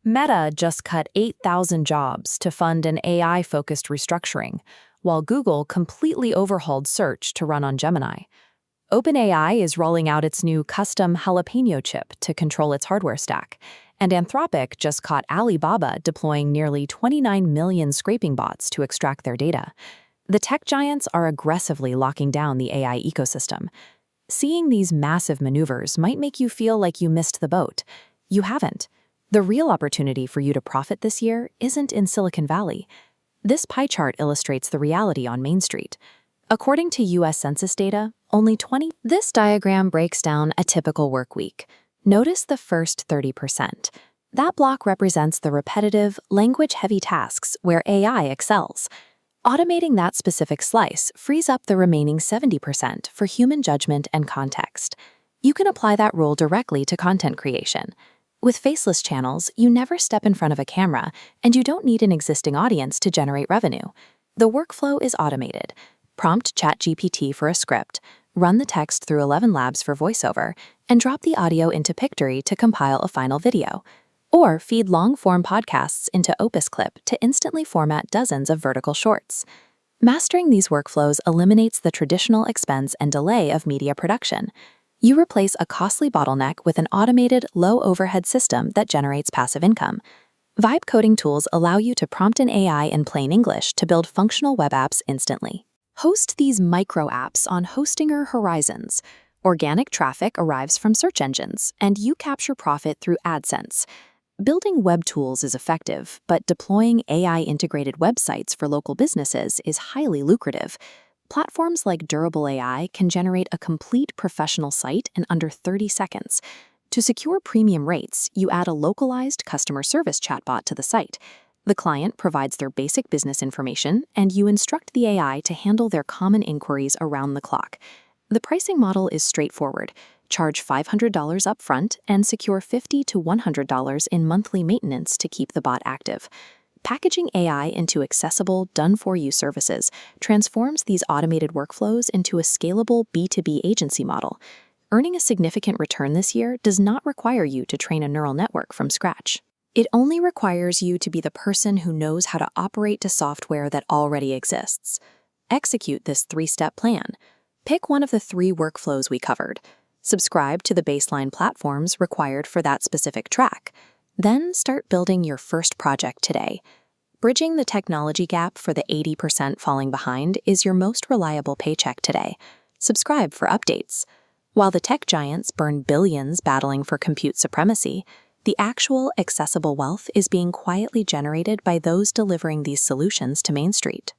Meta just cut 8,000 jobs to fund an AI-focused restructuring, while Google completely overhauled search to run on Gemini. OpenAI is rolling out its new custom jalapeno chip to control its hardware stack, and Anthropic just caught Alibaba deploying nearly 29 million scraping bots to extract their data. The tech giants are aggressively locking down the AI ecosystem. Seeing these massive maneuvers might make you feel like you missed the boat. You haven't. The real opportunity for you to profit this year isn't in Silicon Valley. This pie chart illustrates the reality on Main Street. According to U.S. Census data, only 20. This diagram breaks down a typical work week. Notice the first 30%. That block represents the repetitive, language-heavy tasks where AI excels. Automating that specific slice frees up the remaining 70% for human judgment and context. You can apply that rule directly to content creation. With faceless channels, you never step in front of a camera, and you don't need an existing audience to generate revenue. The workflow is automated. Prompt ChatGPT for a script, run the text through 11 Labs for voiceover, and drop the audio into Pictory to compile a final video. Or feed long-form podcasts into Opus Clip to instantly format dozens of vertical shorts. Mastering these workflows eliminates the traditional expense and delay of media production. You replace a costly bottleneck with an automated, low-overhead system that generates passive income. Vibe coding tools allow you to prompt an AI in plain English to build functional web apps instantly. Host these micro apps on Hostinger Horizons. Organic traffic arrives from search engines, and you capture profit through AdSense. Building web tools is effective, but deploying AI-integrated websites for local businesses is highly lucrative. Platforms like Durable AI can generate a complete professional site in under 30 seconds. To secure premium rates, you add a localized customer service chatbot to the site. The client provides their basic business information, and you instruct the AI to handle their common inquiries around the clock. The pricing model is straightforward. Charge $500 upfront and secure $50 to $100 in monthly maintenance to keep the bot active. Packaging AI into accessible, done-for-you services transforms these automated workflows into a scalable B2B agency model. Earning a significant return this year does not require you to train a neural network from scratch. It only requires you to be the person who knows how to operate to software that already exists. Execute this 3-step plan. Pick one of the 3 workflows we covered. Subscribe to the baseline platforms required for that specific track. Then start building your first project today. Bridging the technology gap for the 80% falling behind is your most reliable paycheck today. Subscribe for updates. While the tech giants burn billions battling for compute supremacy, the actual accessible wealth is being quietly generated by those delivering these solutions to Main Street.